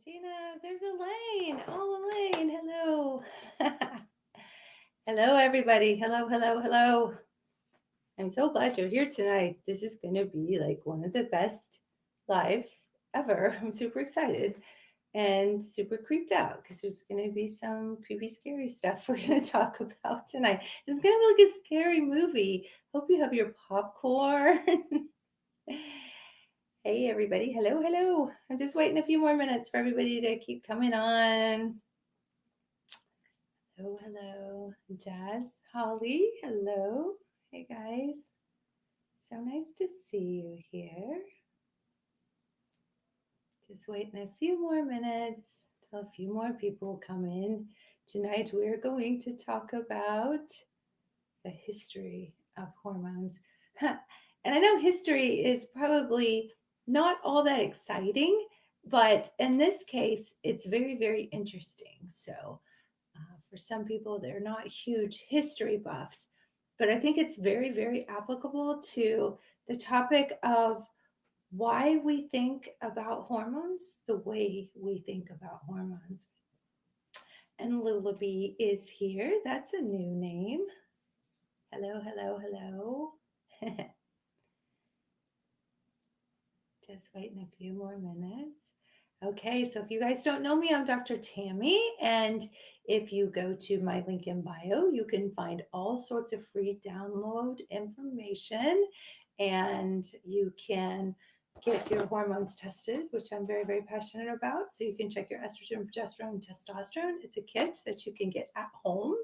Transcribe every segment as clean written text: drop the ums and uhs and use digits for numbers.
Tina, there's Elaine. Oh, Elaine, hello. Hello, everybody. Hello, hello, hello. I'm so glad you're here tonight. This is going to be like one of the best lives ever. I'm super excited and super creeped out because there's going to be some creepy, scary stuff we're going to talk about tonight. It's going to be like a scary movie. Hope you have your popcorn. Hey, everybody. Hello, hello. I'm just waiting a few more minutes for everybody to keep coming on. Hello, hello. Jazz, Holly, hello. Hey, guys. So nice to see you here. Just waiting a few more minutes till a few more people come in. Tonight, we're going to talk about the history of hormones. And I know history is probably not all that exciting, but in this case, it's very, very interesting. So, for some people, they're not huge history buffs, but I think it's very, very applicable to the topic of why we think about hormones the way we think about hormones. And Lullaby is here. That's a new name. Hello, hello, hello. Just waiting a few more minutes. Okay, so if you guys don't know me, I'm Dr. Tammy, and if you go to my link in bio, you can find all sorts of free download information, and you can get your hormones tested, which I'm very, very passionate about. So you can check your estrogen, progesterone, and testosterone. It's a kit that you can get at home.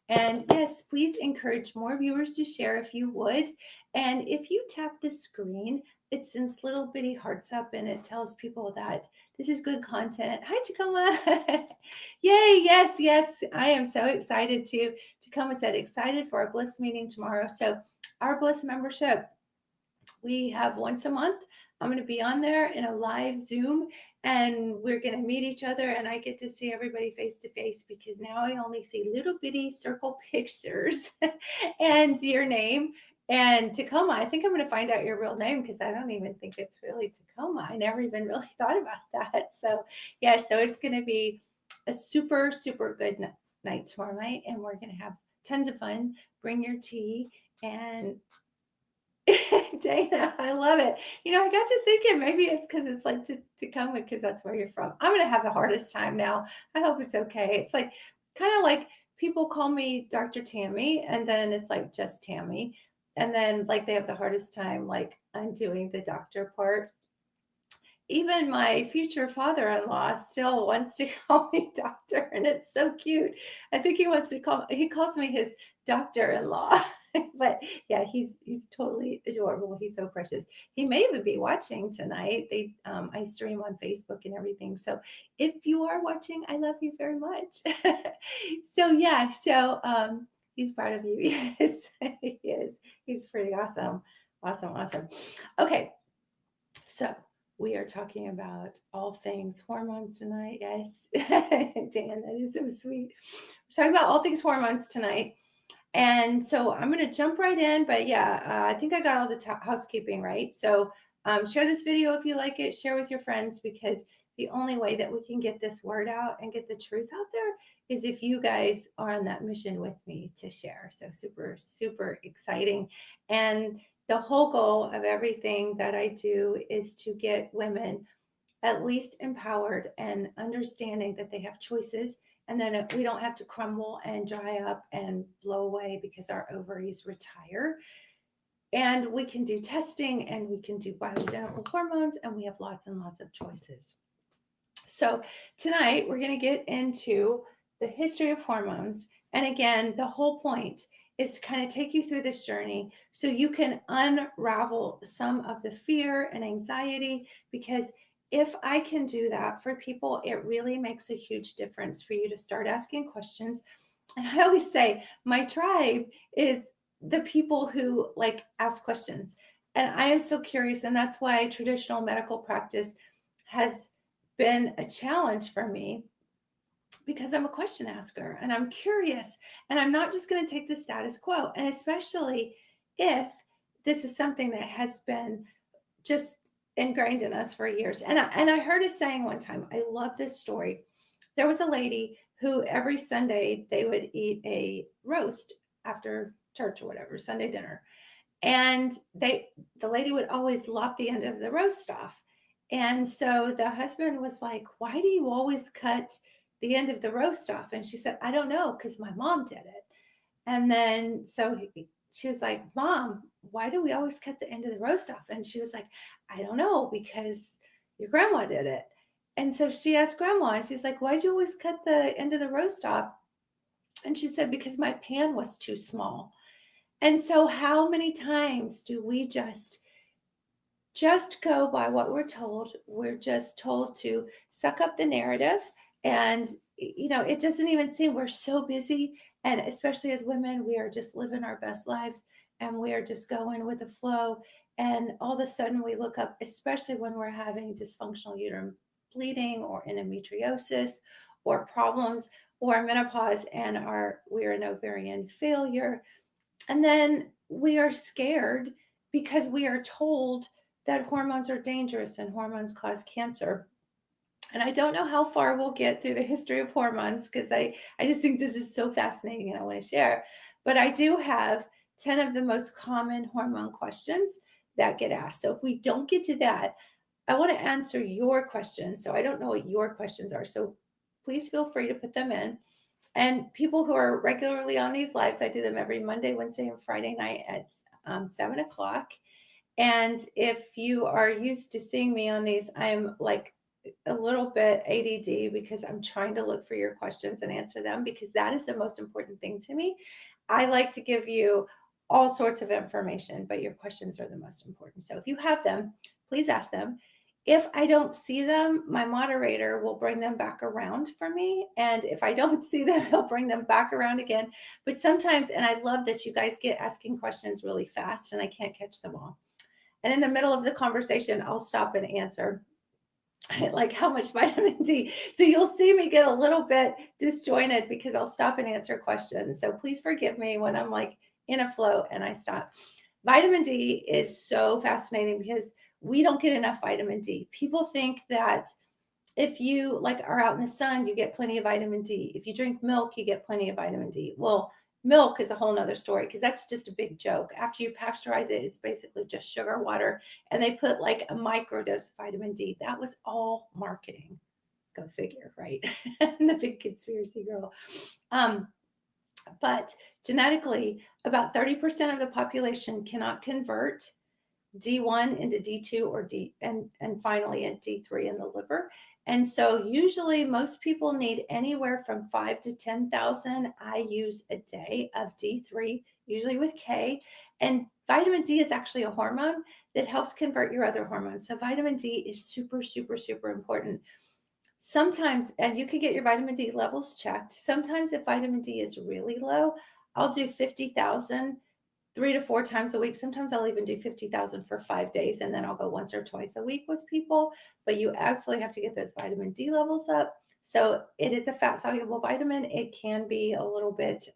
And yes, please encourage more viewers to share if you would. And if you tap the screen, it sends little bitty hearts up and it tells people that this is good content. Hi, Tacoma. Yay, yes, yes. I am so excited to Tacoma said, excited for our Bliss meeting tomorrow. So our Bliss membership, we have once a month. I'm going to be on there in a live Zoom and we're going to meet each other and I get to see everybody face to face because now I only see little bitty circle pictures and your name. And Tacoma, I think I'm going to find out your real name because I don't even think it's really Tacoma. I never even really thought about that. So, yeah, so it's going to be a super, super good night tomorrow night and we're going to have tons of fun. Bring your tea and Dana, I love it. I got you thinking maybe it's because it's like Tacoma because that's where you're from. I'm gonna have the hardest time now. I hope it's okay. It's like kind of like people call me Dr. Tammy, and then it's like just Tammy, and then like they have the hardest time like undoing the doctor part. Even my future father-in-law still wants to call me doctor, and it's so cute. I think he calls me his doctor-in-law. But yeah, he's totally adorable. He's so precious. He may even be watching tonight. I stream on Facebook and everything. So if you are watching, I love you very much. So yeah, he's proud of you. Yes, he is. He's pretty awesome. Awesome, awesome. Okay, so we are talking about all things hormones tonight. Yes, Dan, that is so sweet. We're talking about all things hormones tonight. And so I'm going to jump right in. But yeah, I think I got all the housekeeping right. So share this video if you like it. Share with your friends because the only way that we can get this word out and get the truth out there is if you guys are on that mission with me to share. So super, super exciting. And the whole goal of everything that I do is to get women at least empowered and understanding that they have choices and then we don't have to crumble and dry up and blow away because our ovaries retire. And we can do testing and we can do bioidentical hormones and we have lots and lots of choices. So tonight we're going to get into the history of hormones. And again, the whole point is to kind of take you through this journey so you can unravel some of the fear and anxiety because if I can do that for people, it really makes a huge difference for you to start asking questions. And I always say my tribe is the people who like ask questions. And I am so curious. And that's why traditional medical practice has been a challenge for me because I'm a question asker and I'm curious and I'm not just going to take the status quo. And especially if this is something that has been just ingrained in us for years. And I heard a saying one time. I love this story. There was a lady who every Sunday they would eat a roast after church or whatever, Sunday dinner. And the lady would always lop the end of the roast off. And so the husband was like, "Why do you always cut the end of the roast off?" And she said, "I don't know, because my mom did it." And then she was like, "Mom, why do we always cut the end of the roast off?" And she was like, "I don't know, because your grandma did it." And so she asked grandma, and she's like, "Why'd you always cut the end of the roast off?" And she said, "Because my pan was too small." And so how many times do we just go by what we're told? We're just told to suck up the narrative. And, it doesn't even seem, we're so busy. And especially as women, we are just living our best lives and we are just going with the flow. And all of a sudden we look up, especially when we're having dysfunctional uterine bleeding or endometriosis or problems or menopause, and we're in ovarian failure. And then we are scared because we are told that hormones are dangerous and hormones cause cancer. And I don't know how far we'll get through the history of hormones, because I just think this is so fascinating and I want to share. But I do have 10 of the most common hormone questions that get asked. So if we don't get to that, I want to answer your questions. So I don't know what your questions are. So please feel free to put them in. And people who are regularly on these lives, I do them every Monday, Wednesday, and Friday night at 7 o'clock. And if you are used to seeing me on these, I'm like a little bit ADD because I'm trying to look for your questions and answer them, because that is the most important thing to me. I like to give you all sorts of information, but your questions are the most important. So if you have them, please ask them. If I don't see them, my moderator will bring them back around for me. And if I don't see them, he'll bring them back around again. But sometimes, and I love this, you guys get asking questions really fast and I can't catch them all. And in the middle of the conversation, I'll stop and answer, like, how much vitamin D. So you'll see me get a little bit disjointed because I'll stop and answer questions. So please forgive me when I'm like in a flow and I stop. Vitamin D is so fascinating because we don't get enough vitamin D. People think that if you like are out in the sun, you get plenty of vitamin D. If you drink milk, you get plenty of vitamin D. Well, milk is a whole nother story, because that's just a big joke. After you pasteurize it, it's basically just sugar water, and they put like a microdose of vitamin D. That was all marketing. Go figure, right? And the big conspiracy girl. Um, but genetically, about 30% of the population cannot convert D1 into D2 or D and finally in D3 in the liver. And so usually most people need anywhere from 5 to 10,000 IUs a day of D3, usually with K. And vitamin D is actually a hormone that helps convert your other hormones. So vitamin D is super, super, super important. Sometimes, and you can get your vitamin D levels checked. Sometimes if vitamin D is really low, I'll do 50,000 3 to 4 times a week. Sometimes I'll even do 50,000 for 5 days, and then I'll go once or twice a week with people. But you absolutely have to get those vitamin D levels up. So it is a fat soluble vitamin. It can be a little bit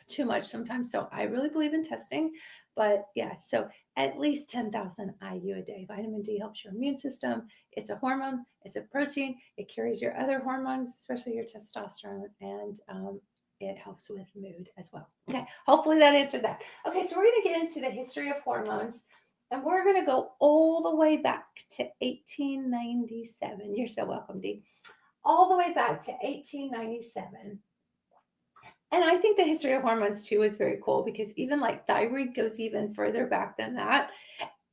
too much sometimes. So I really believe in testing. But yeah, so at least 10,000 IU a day. Vitamin D helps your immune system. It's a hormone, it's a protein. It carries your other hormones, especially your testosterone, and it helps with mood as well. Okay, hopefully that answered that. Okay, so we're going to get into the history of hormones, and we're going to go all the way back to 1897. You're so welcome, Dee. All the way back to 1897. And I think the history of hormones too is very cool, because even like thyroid goes even further back than that.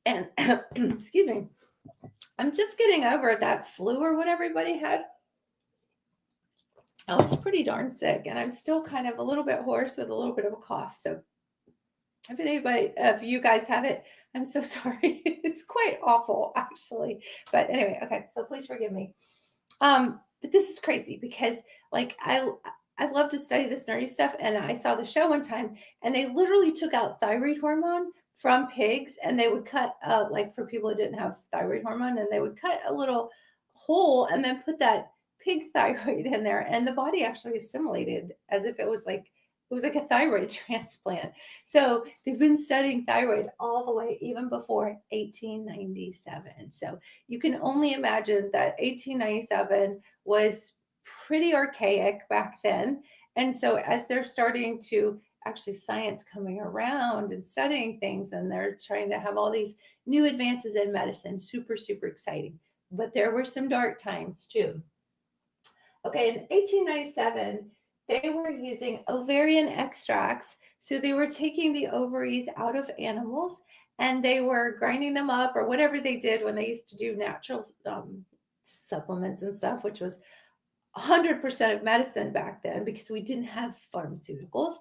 And excuse me, I'm just getting over that flu or what everybody had. I was pretty darn sick, and I'm still kind of a little bit hoarse with a little bit of a cough. So if anybody of you guys have it, I'm so sorry. It's quite awful, actually. But anyway, okay. So please forgive me. But this is crazy because, like, I love to study this nerdy stuff, and I saw the show one time, and they literally took out thyroid hormone from pigs, and they would cut like for people who didn't have thyroid hormone, and they would cut a little hole and then put that pig thyroid in there, and the body actually assimilated as if it was like It was like a thyroid transplant. So they've been studying thyroid all the way even before 1897. So you can only imagine that 1897 was pretty archaic back then. And so as they're starting to actually science coming around and studying things, and they're trying to have all these new advances in medicine, super, super exciting. But there were some dark times too. Okay, in 1897, they were using ovarian extracts. So they were taking the ovaries out of animals and they were grinding them up or whatever they did when they used to do natural supplements and stuff, which was 100% of medicine back then because we didn't have pharmaceuticals.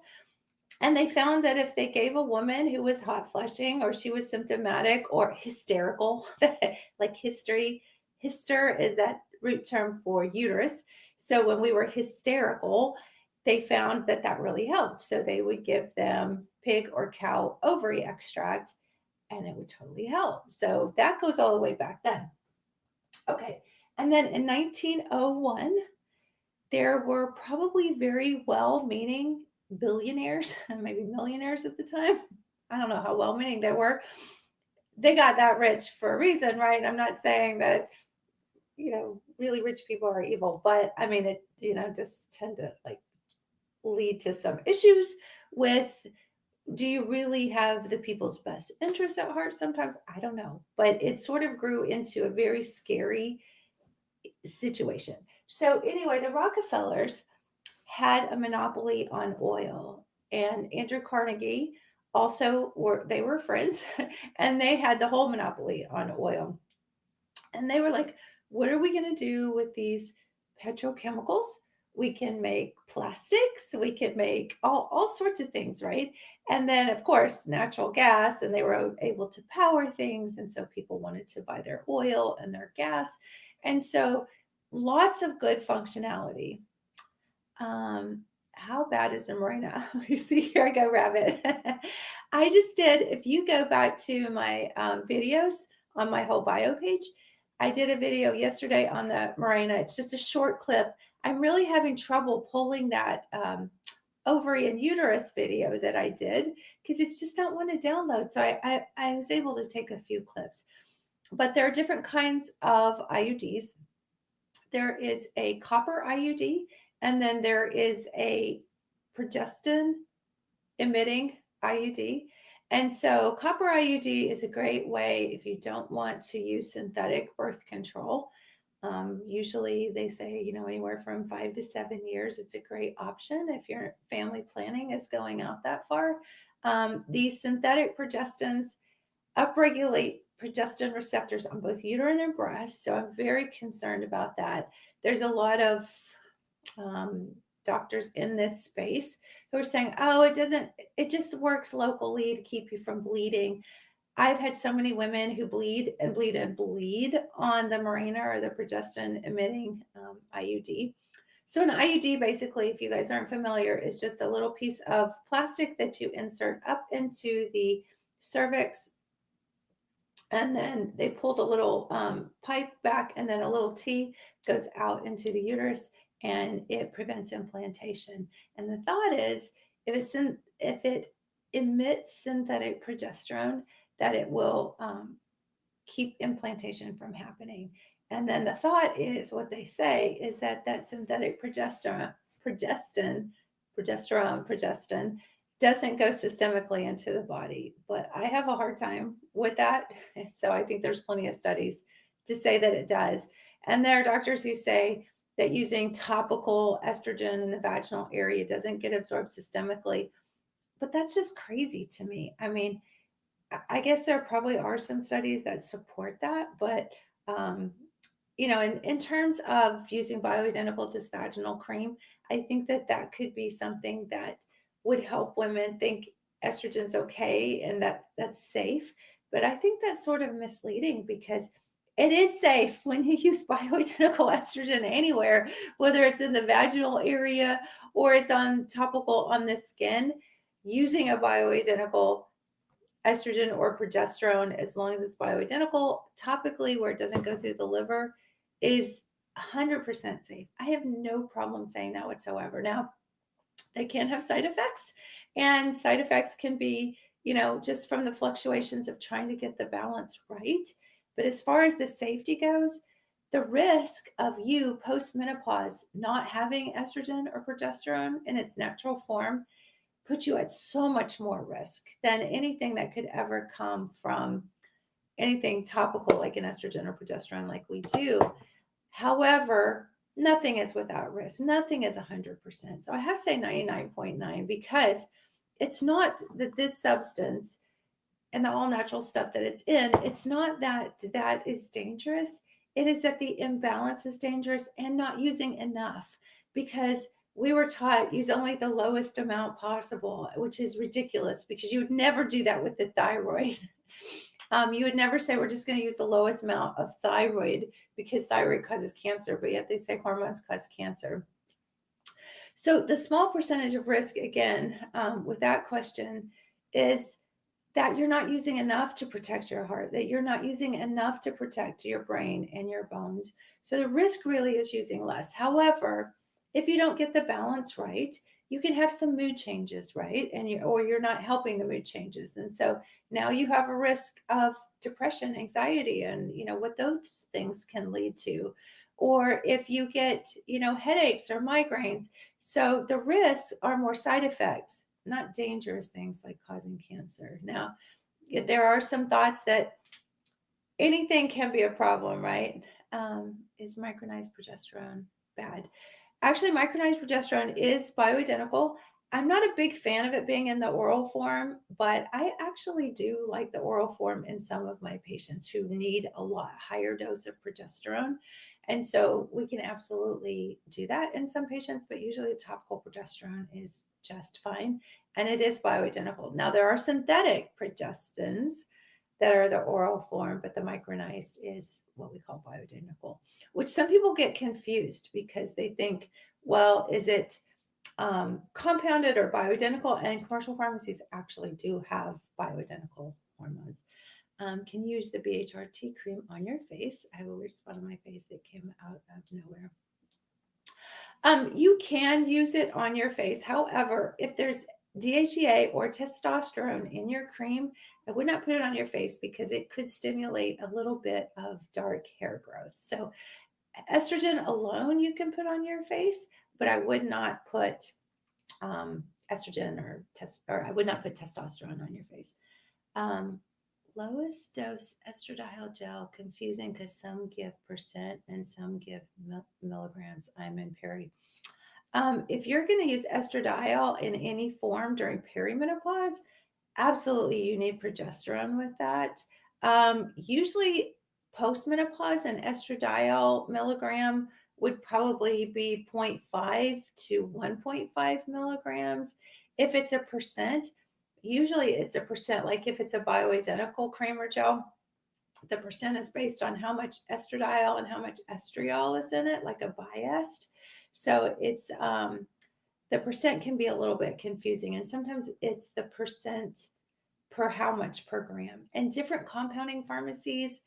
And they found that if they gave a woman who was hot flushing or she was symptomatic or hysterical, like hyster is that root term for uterus. So when we were hysterical, they found that that really helped. So they would give them pig or cow ovary extract and it would totally help. So that goes all the way back then. Okay. And then in 1901, there were probably very well meaning billionaires, maybe millionaires at the time. I don't know how well meaning they were. They got that rich for a reason, right? I'm not saying that, really rich people are evil, but I mean, it, just tend to like lead to some issues with do you really have the people's best interests at heart sometimes? I don't know. But it sort of grew into a very scary situation. So, anyway, the Rockefellers had a monopoly on oil, and Andrew Carnegie also were friends, and they had the whole monopoly on oil. And they were like, what are we going to do with these petrochemicals? We can make plastics, we can make all sorts of things, right? And then, of course, natural gas, and they were able to power things. And so people wanted to buy their oil and their gas. And so lots of good functionality. How bad is the Morena? You see, here I go, rabbit. I just did, if you go back to my videos on my whole bio page, I did a video yesterday on the Morena. It's just a short clip. I'm really having trouble pulling that ovary and uterus video that I did because it's just not one to download. So I was able to take a few clips. But there are different kinds of IUDs. There is a copper IUD, and then there is a progestin emitting IUD. And so, copper IUD is a great way if you don't want to use synthetic birth control. Usually, they say, anywhere from 5 to 7 years, it's a great option if your family planning is going out that far. These synthetic progestins upregulate progestin receptors on both uterine and breast. So I'm very concerned about that. There's a lot of um, doctors in this space who are saying, oh, it just works locally to keep you from bleeding. I've had so many women who bleed and bleed and bleed on the Mirena or the progestin emitting IUD. So an IUD, basically, if you guys aren't familiar, is just a little piece of plastic that you insert up into the cervix, and then they pull the little pipe back, and then a little T goes out into the uterus, and it prevents implantation. And the thought is, if it emits synthetic progesterone, that it will keep implantation from happening. And then the thought is, what they say is that synthetic progestin doesn't go systemically into the body. But I have a hard time with that. And so I think there's plenty of studies to say that it does. And there are doctors who say that using topical estrogen in the vaginal area doesn't get absorbed systemically. But that's just crazy to me. I mean, I guess there probably are some studies that support that, but um, in terms of using bioidentical just vaginal cream, I think that could be something that would help women think estrogen's okay and that's safe. But I think that's sort of misleading because it is safe when you use bioidentical estrogen anywhere, whether it's in the vaginal area or it's on topical on the skin. Using a bioidentical estrogen or progesterone, as long as it's bioidentical, topically where it doesn't go through the liver, is 100% safe. I have no problem saying that whatsoever. Now, They can have side effects, and side effects can be, just from the fluctuations of trying to get the balance right. But as far as the safety goes, the risk of you post-menopause not having estrogen or progesterone in its natural form puts you at so much more risk than anything that could ever come from anything topical like an estrogen or progesterone like we do. However, nothing is without risk. Nothing is 100%. So I have to say 99.9 because it's not that this substance and the all natural stuff that it's not that that is dangerous. It is that the imbalance is dangerous and not using enough, because we were taught use only the lowest amount possible, which is ridiculous because you would never do that with the thyroid. You would never say we're just going to use the lowest amount of thyroid because thyroid causes cancer, but yet they say hormones cause cancer. So the small percentage of risk, again, with that question, is that you're not using enough to protect your heart, that you're not using enough to protect your brain and your bones. So the risk really is using less. However, if you don't get the balance right, you can have some mood changes, right? Or you're not helping the mood changes. And so now you have a risk of depression, anxiety, and what those things can lead to. Or if you get, headaches or migraines. So the risks are more side effects, not dangerous things like causing cancer. Now, there are some thoughts that anything can be a problem, right? Is micronized progesterone bad? Actually, micronized progesterone is bioidentical. I'm not a big fan of it being in the oral form, but I actually do like the oral form in some of my patients who need a lot higher dose of progesterone. And so we can absolutely do that in some patients, but usually the topical progesterone is just fine. And it is bioidentical. Now, there are synthetic progestins that are the oral form, but the micronized is what we call bioidentical, which some people get confused because they think, well, is it compounded or bioidentical? And commercial pharmacies actually do have bioidentical hormones. Can you use the BHRT cream on your face? I have a weird spot on my face that came out of nowhere. You can use it on your face. However, if there's DHEA or testosterone in your cream, I would not put it on your face because it could stimulate a little bit of dark hair growth. So estrogen alone you can put on your face, but I would not put estrogen or I would not put testosterone on your face. Lowest dose estradiol gel, confusing because some give percent and some give milligrams. I'm in peri. If you're going to use estradiol in any form during perimenopause, absolutely you need progesterone with that. Usually postmenopause, an estradiol milligram would probably be 0.5 to 1.5 milligrams. If it's a percent, usually it's a percent. Like if it's a bioidentical cream or gel, the percent is based on how much estradiol and how much estriol is in it, like a biased. So it's the percent can be a little bit confusing, and sometimes it's the percent per how much per gram. And different compounding pharmacies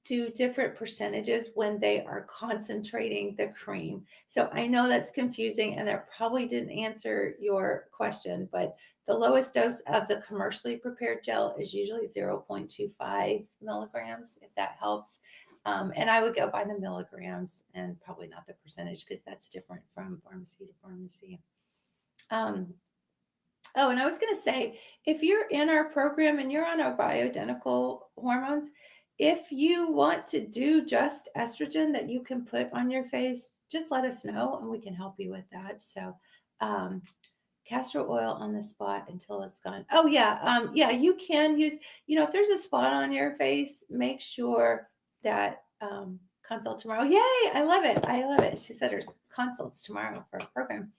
do different percentages when they are concentrating the cream. So I know that's confusing and I probably didn't answer your question, but the lowest dose of the commercially prepared gel is usually 0.25 milligrams, if that helps. And I would go by the milligrams and probably not the percentage because that's different from pharmacy to pharmacy. Oh, and I was going to say, if you're in our program and you're on our bioidentical hormones, if you want to do just estrogen that you can put on your face, just let us know and we can help you with that. So, castor oil on the spot until it's gone. Oh yeah, yeah, you can use. If there's a spot on your face, make sure that consult tomorrow. Yay! I love it. I love it. She said there's consults tomorrow for a program.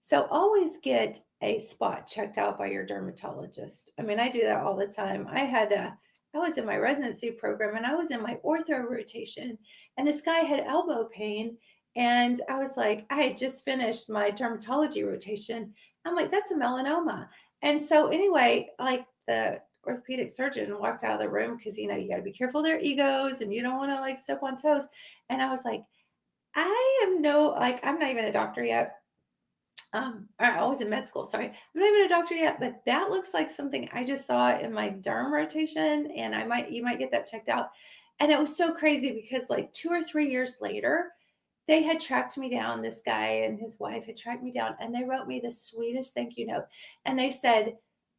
So always get a spot checked out by your dermatologist. I mean, I do that all the time. I was in my residency program and I was in my ortho rotation, and this guy had elbow pain. And I was like, I had just finished my dermatology rotation. I'm like, that's a melanoma. And so, anyway, like the orthopedic surgeon walked out of the room because, you got to be careful of their egos and you don't want to like step on toes. And I was like, I'm not even a doctor yet. Or I was in med school, sorry. I'm not even a doctor yet, but that looks like something I just saw in my derm rotation, and you might get that checked out. And it was so crazy because like 2 or 3 years later, they had tracked me down. This guy and his wife had tracked me down, and they wrote me the sweetest thank you note. And they said,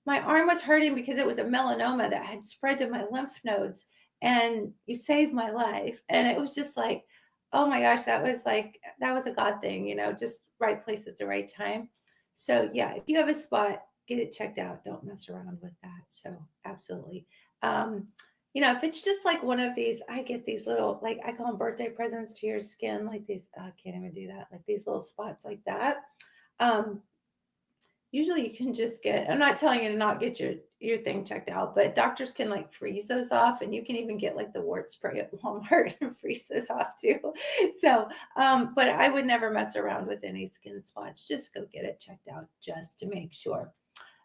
my arm was hurting because it was a melanoma that had spread to my lymph nodes, and you saved my life. And it was just like, oh my gosh, that was a God thing, just right place at the right time. So yeah, if you have a spot, get it checked out. Don't mess around with that. So absolutely. Um, if it's just like one of these, I get these little, like I call them birthday presents to your skin, like these, I can't even do that, like these little spots like that. Um, Usually you can just get, I'm not telling you to not get your thing checked out, but doctors can like freeze those off, and you can even get like the wart spray at Walmart and freeze those off too. So, but I would never mess around with any skin spots. Just go get it checked out just to make sure.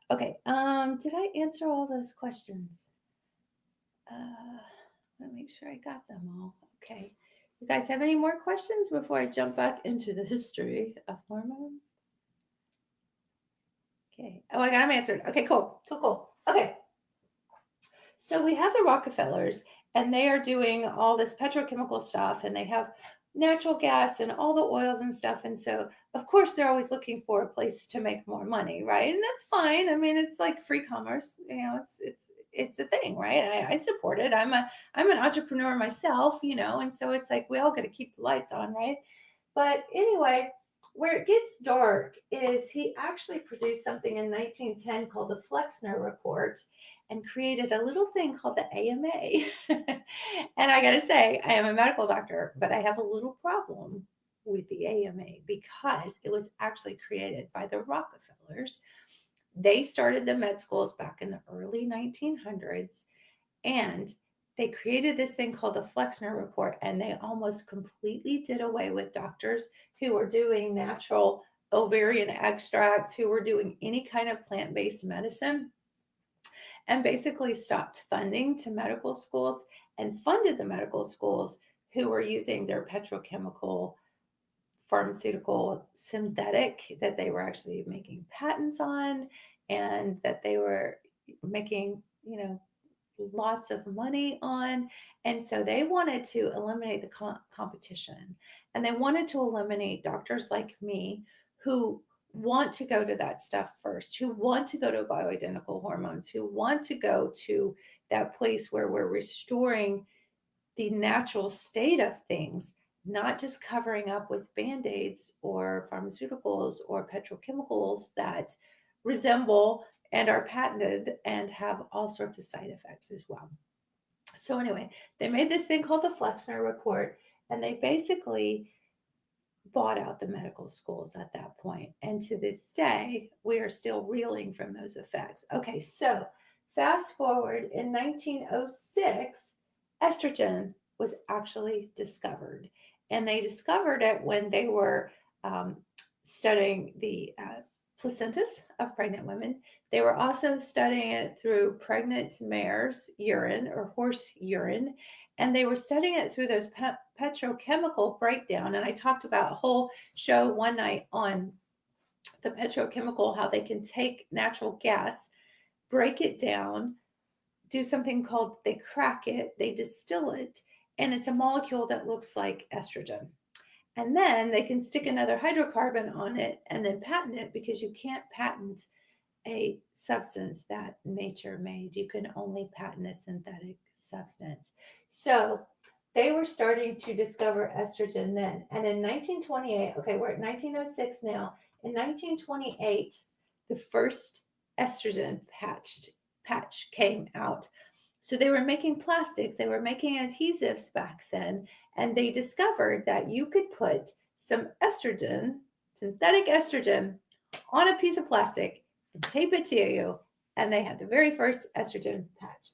Okay. Did I answer all those questions? Uh, let me make sure I got them all. Okay. You guys have any more questions before I jump back into the history of hormones? Okay. Oh, I got them answered. Okay, cool. Cool, cool. Okay. So we have the Rockefellers, and they are doing all this petrochemical stuff, and they have natural gas and all the oils and stuff. And so, of course, they're always looking for a place to make more money, right? And that's fine. I mean, it's like free commerce. It's a thing, right? I support it. I'm an entrepreneur myself, and so it's like we all got to keep the lights on, right? But anyway, where it gets dark is he actually produced something in 1910 called the Flexner Report and created a little thing called the AMA. And I got to say, I am a medical doctor, but I have a little problem with the AMA because it was actually created by the Rockefellers. They started the med schools back in the early 1900s, and they created this thing called the Flexner Report, and they almost completely did away with doctors who were doing natural ovarian extracts, who were doing any kind of plant based medicine, and basically stopped funding to medical schools and funded the medical schools who were using their petrochemical, pharmaceutical, synthetic that they were actually making patents on, and that they were making, lots of money on. And so they wanted to eliminate the competition, and they wanted to eliminate doctors like me who want to go to that stuff first, who want to go to bioidentical hormones, who want to go to that place where we're restoring the natural state of things, not just covering up with band-aids or pharmaceuticals or petrochemicals that resemble and are patented and have all sorts of side effects as well. So anyway, they made this thing called the Flexner Report, and they basically bought out the medical schools at that point. And to this day, we are still reeling from those effects. Okay, so fast forward in 1906, estrogen was actually discovered. And they discovered it when they were um, studying the placentas of pregnant women. They were also studying it through pregnant mares' urine or horse urine, and they were studying it through those petrochemical breakdown. And I talked about a whole show one night on the petrochemical, how they can take natural gas, break it down, do something called, they crack it, they distill it, and it's a molecule that looks like estrogen. And then they can stick another hydrocarbon on it and then patent it, because you can't patent a substance that nature made. You can only patent a synthetic substance. So they were starting to discover estrogen then. And in 1928, okay, we're at 1906 now. In 1928, the first estrogen patch came out. So they were making plastics, they were making adhesives back then, and they discovered that you could put some estrogen, synthetic estrogen, on a piece of plastic and tape it to you, and they had the very first estrogen patch.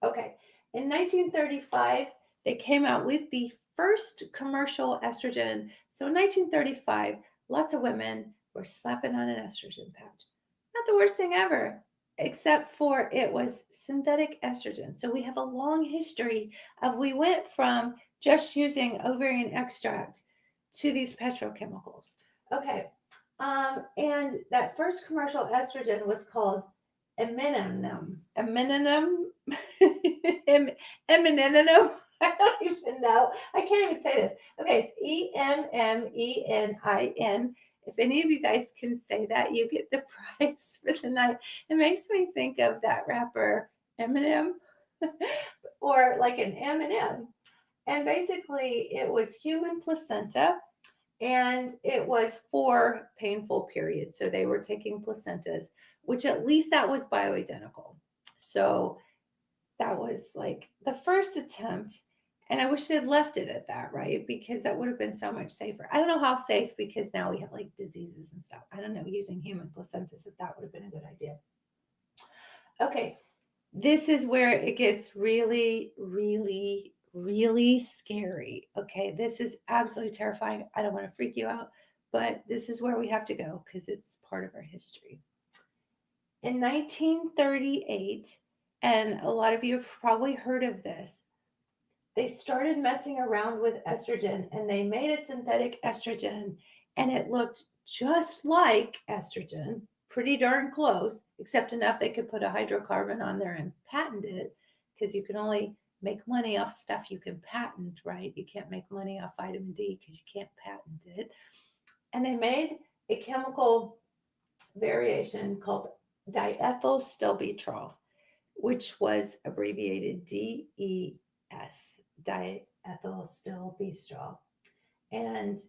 Okay, in 1935, they came out with the first commercial estrogen. So in 1935, lots of women were slapping on an estrogen patch. Not the worst thing ever, except for it was synthetic estrogen. So we have a long history of, we went from just using ovarian extract to these petrochemicals. Okay, And that first commercial estrogen was called Eminenem. Eminenem? Eminenem? I don't even know. I can't even say this. Okay, it's Emmenin. If any of you guys can say that, you get the prize for the night. It makes me think of that rapper Eminem, or like an M&M. And basically, it was human placenta, and it was for painful periods. So they were taking placentas, which at least that was bioidentical. So that was like the first attempt. And I wish they had left it at that, right? Because that would have been so much safer. I don't know how safe, because now we have like diseases and stuff. I don't know, using human placentas, if that would have been a good idea. Okay, this is where it gets really, really, really scary. Okay, this is absolutely terrifying. I don't want to freak you out, but this is where we have to go because it's part of our history. In 1938, and a lot of you have probably heard of this, they started messing around with estrogen and they made a synthetic estrogen, and it looked just like estrogen, pretty darn close, except enough they could put a hydrocarbon on there and patent it, because you can only make money off stuff you can patent, right? You can't make money off vitamin D because you can't patent it. And they made a chemical variation called diethylstilbetrol, which was abbreviated DES, diethylstilbestrol. And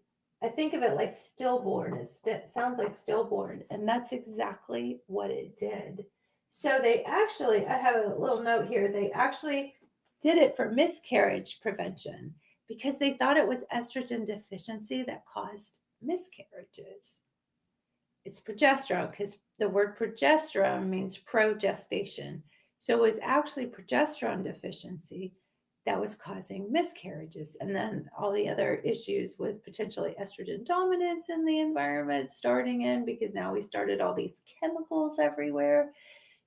I think of it like stillborn. It sounds like stillborn, and that's exactly what it did. So they actually, I have a little note here, they actually did it for miscarriage prevention because they thought it was estrogen deficiency that caused miscarriages. It's progesterone, because the word progesterone means progestation. So it was actually progesterone deficiency that was causing miscarriages. And then all the other issues with potentially estrogen dominance in the environment starting in, because now we started all these chemicals everywhere.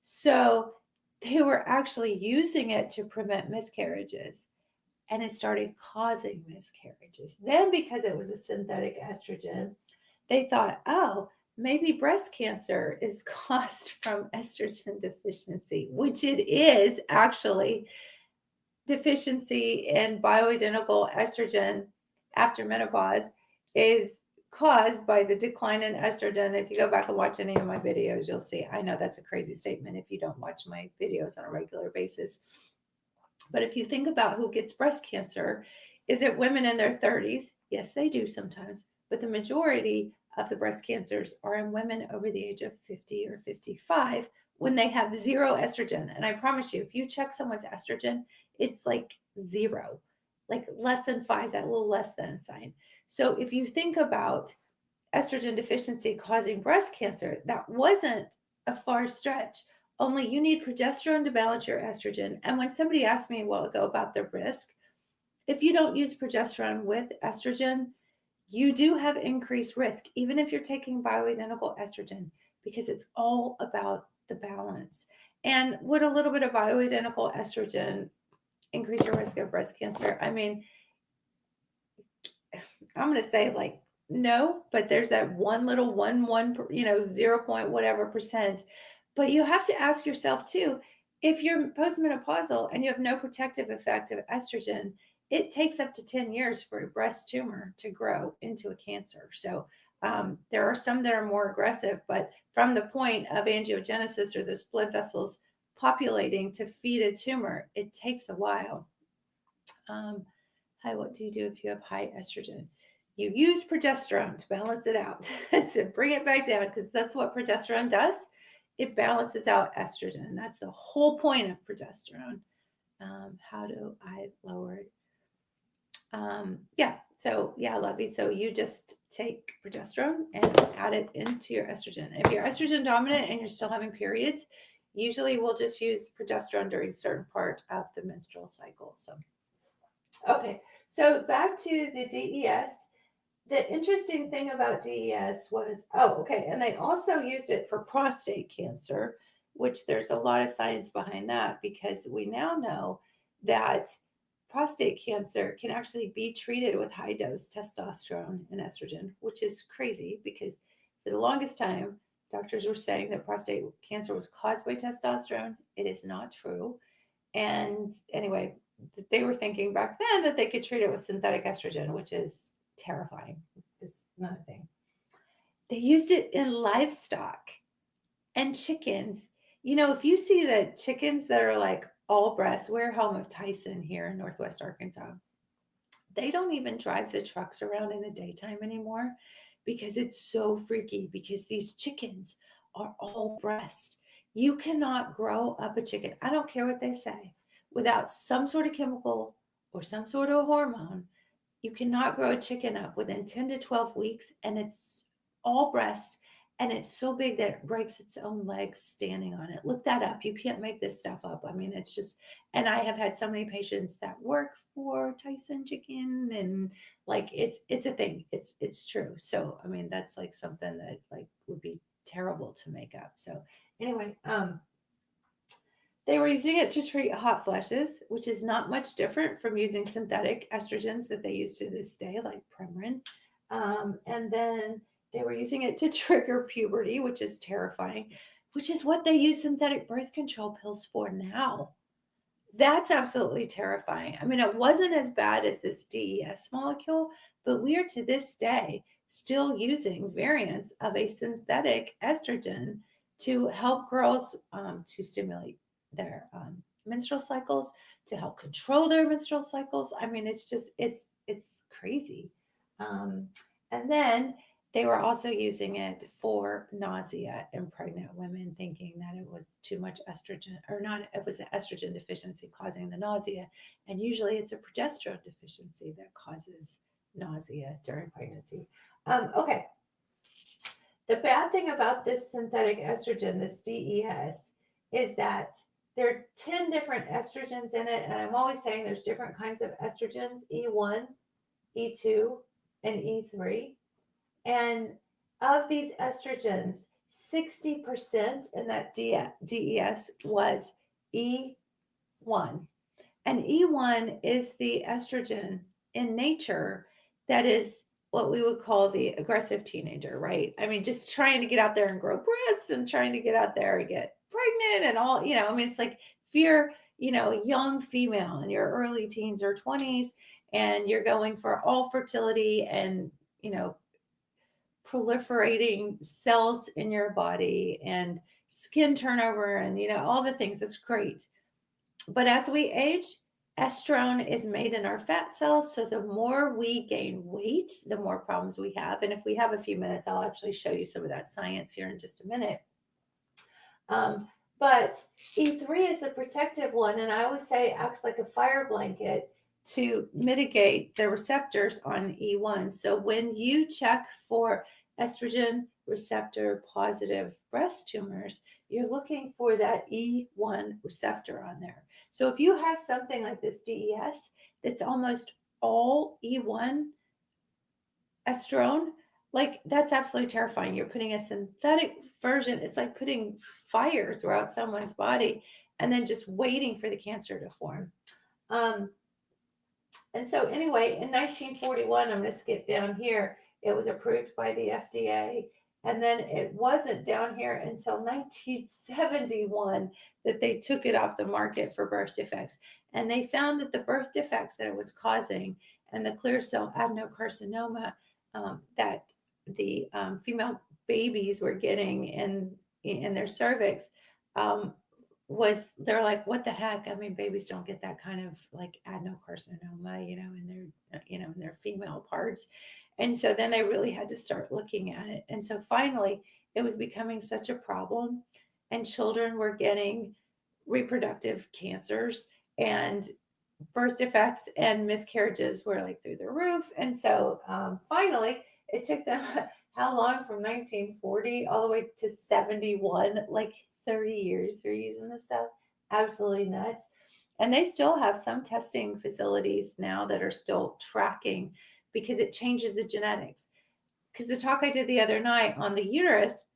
So they were actually using it to prevent miscarriages, and it started causing miscarriages. Then, because it was a synthetic estrogen, they thought, oh, maybe breast cancer is caused from estrogen deficiency, which it is actually. Deficiency in bioidentical estrogen after menopause is caused by the decline in estrogen. If you go back and watch any of my videos, you'll see. I know that's a crazy statement if you don't watch my videos on a regular basis. But if you think about who gets breast cancer, is it women in their 30s? Yes, they do sometimes, but the majority of the breast cancers are in women over the age of 50 or 55 when they have zero estrogen. And I promise you, if you check someone's estrogen, it's like zero, like less than 5, that little less than sign. So if you think about estrogen deficiency causing breast cancer, that wasn't a far stretch. Only you need progesterone to balance your estrogen. And when somebody asked me a while ago about the risk, if you don't use progesterone with estrogen, you do have increased risk, even if you're taking bioidentical estrogen, because it's all about the balance. And would a little bit of bioidentical estrogen increase your risk of breast cancer? I mean, I'm going to say like no, but there's that one little one, 0 point whatever percent. But you have to ask yourself too, if you're postmenopausal and you have no protective effect of estrogen, it takes up to 10 years for a breast tumor to grow into a cancer. So there are some that are more aggressive, but from the point of angiogenesis, or those blood vessels populating to feed a tumor, it takes a while. Hi, what do you do if you have high estrogen? You use progesterone to balance it out, to bring it back down, because that's what progesterone does. It balances out estrogen. That's the whole point of progesterone. How do I lower it? Yeah, Lovey. So you just take progesterone and add it into your estrogen. If you're estrogen dominant and you're still having periods, usually we'll just use progesterone during a certain part of the menstrual cycle. So, okay. So back to the DES. The interesting thing about DES was, and they also used it for prostate cancer, which there's a lot of science behind that, because we now know that prostate cancer can actually be treated with high dose testosterone and estrogen, which is crazy because For the longest time, doctors were saying that prostate cancer was caused by testosterone. It is not true. And anyway, they were thinking back then that they could treat it with synthetic estrogen, which is terrifying. It's not a thing. They used it in livestock and chickens. If you see the chickens that are like all breast, we're home of Tyson here in Northwest Arkansas. They don't even drive the trucks around in the daytime anymore because it's so freaky because these chickens are all breast. You cannot grow up a chicken, I don't care what they say, without some sort of chemical or some sort of hormone. You cannot grow a chicken up within 10 to 12 weeks, and it's all breast, and it's so big that it breaks its own legs standing on it. Look that up. You can't make this stuff up. I mean, it's just, and I have had so many patients that work for Tyson Chicken, and like it's a thing. It's true. So I mean, that's like something that like would be terrible to make up. So anyway, they were using it to treat hot flushes, which is not much different from using synthetic estrogens that they use to this day, like Premarin. And then they were using it to trigger puberty, which is terrifying, which is what they use synthetic birth control pills for now. That's absolutely terrifying. I mean, it wasn't as bad as this DES molecule, but we are to this day still using variants of a synthetic estrogen to help girls to stimulate their menstrual cycles, to help control their menstrual cycles. I mean, it's crazy. Um, and then they were also using it for nausea in pregnant women, thinking that it was too much estrogen, or not, it was an estrogen deficiency causing the nausea. And usually it's a progesterone deficiency that causes nausea during pregnancy. Okay. The bad thing about this synthetic estrogen, this DES, is that there are 10 different estrogens in it. And I'm always saying there's different kinds of estrogens: E1, E2, and E3. And of these estrogens, 60% in that DES was E1. And E1 is the estrogen in nature that is what we would call the aggressive teenager, right? I mean, just trying to get out there and grow breasts and trying to get out there and get pregnant and all, I mean, it's like if you're, a young female in your early teens or 20s and you're going for all fertility and, proliferating cells in your body and skin turnover and, all the things, it's great. But as we age, estrone is made in our fat cells. So the more we gain weight, the more problems we have. And if we have a few minutes, I'll actually show you some of that science here in just a minute. But E3 is the protective one. And I always say it acts like a fire blanket to mitigate the receptors on E1. So when you check for estrogen receptor positive breast tumors, you're looking for that E1 receptor on there. So if you have something like this DES that's almost all E1 estrone, like that's absolutely terrifying. You're putting a synthetic version, it's like putting fire throughout someone's body and then just waiting for the cancer to form. And so anyway, in 1941, I'm going to skip down here, it was approved by the FDA. And then it wasn't down here until 1971 that they took it off the market for birth defects. And they found that the birth defects that it was causing and the clear cell adenocarcinoma that the female babies were getting in their cervix they're like, what the heck? I mean, babies don't get that kind of like adenocarcinoma, in their female parts. And so then they really had to start looking at it. And so finally, it was becoming such a problem, and children were getting reproductive cancers, and birth defects and miscarriages were like through the roof. And so finally, it took them how long, from 1940 all the way to 71, like 30 years they're using this stuff. Absolutely nuts. And they still have some testing facilities now that are still tracking because it changes the genetics. Because the talk I did the other night on the uterus,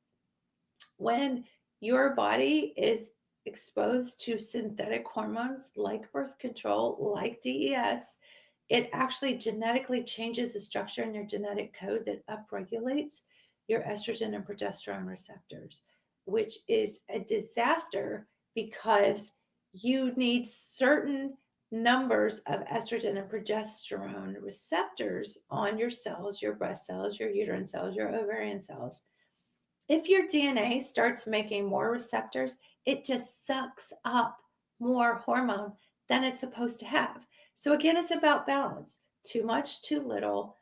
when your body is exposed to synthetic hormones like birth control, like DES, it actually genetically changes the structure in your genetic code that upregulates your estrogen and progesterone receptors, which is a disaster because you need certain numbers of estrogen and progesterone receptors on your cells, your breast cells, your uterine cells, your ovarian cells. If your DNA starts making more receptors, it just sucks up more hormone than it's supposed to have. So, again, it's about balance, too much, too little,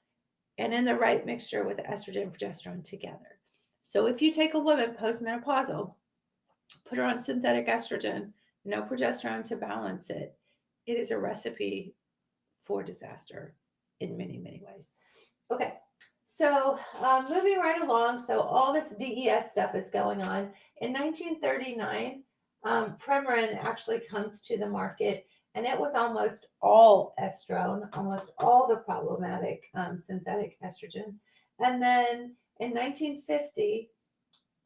and in the right mixture with estrogen and progesterone together. So, if you take a woman postmenopausal, put her on synthetic estrogen, no progesterone to balance it, it is a recipe for disaster in many, many ways. Okay, so moving right along, so all this DES stuff is going on. In 1939, Premarin actually comes to the market, and it was almost all estrone, almost all the problematic synthetic estrogen. And then in 1950,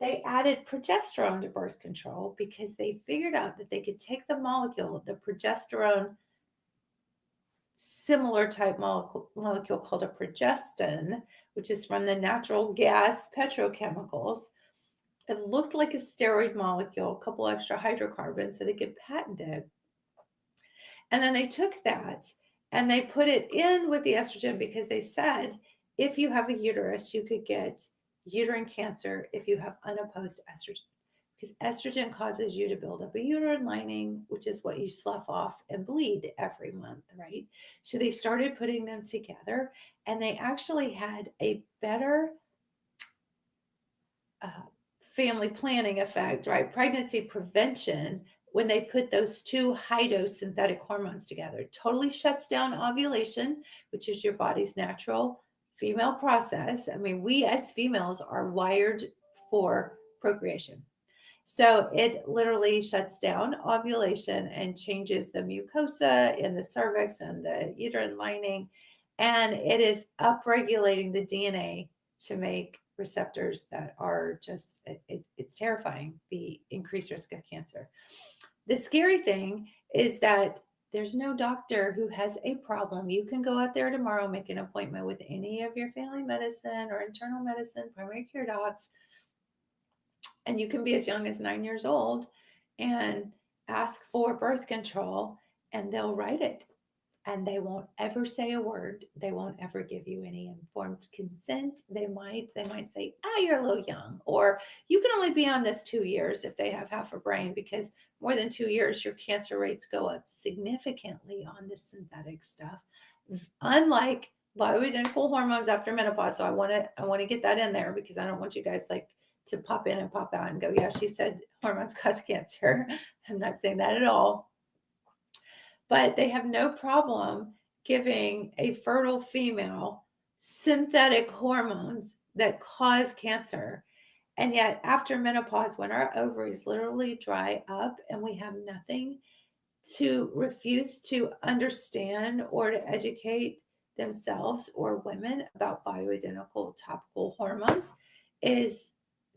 they added progesterone to birth control because they figured out that they could take the molecule, the progesterone similar type molecule called a progestin, which is from the natural gas petrochemicals. It looked like a steroid molecule, a couple extra hydrocarbons, so they could patent it. And then they took that and they put it in with the estrogen because they said if you have a uterus, you could get uterine cancer if you have unopposed estrogen. Because estrogen causes you to build up a uterine lining, which is what you slough off and bleed every month, right? So they started putting them together, and they actually had a better family planning effect, right? Pregnancy prevention when they put those two high dose synthetic hormones together. Totally shuts down ovulation, which is your body's natural female process. I mean, we as females are wired for procreation. So it literally shuts down ovulation and changes the mucosa in the cervix and the uterine lining. And it is upregulating the DNA to make receptors that are just, it's terrifying, the increased risk of cancer. The scary thing is that there's no doctor who has a problem. You can go out there tomorrow, make an appointment with any of your family medicine or internal medicine, primary care docs, and you can be as young as 9 years old and ask for birth control, and they'll write it. And they won't ever say a word. They won't ever give you any informed consent. They might say, you're a little young, or you can only be on this 2 years if they have half a brain, because more than 2 years, your cancer rates go up significantly on this synthetic stuff. Unlike bioidentical hormones after menopause. So I want to get that in there because I don't want you guys to pop in and pop out and go, yeah, she said hormones cause cancer. I'm not saying that at all. But they have no problem giving a fertile female synthetic hormones that cause cancer. And yet, after menopause, when our ovaries literally dry up and we have nothing to refuse to understand or to educate themselves or women about bioidentical topical hormones, is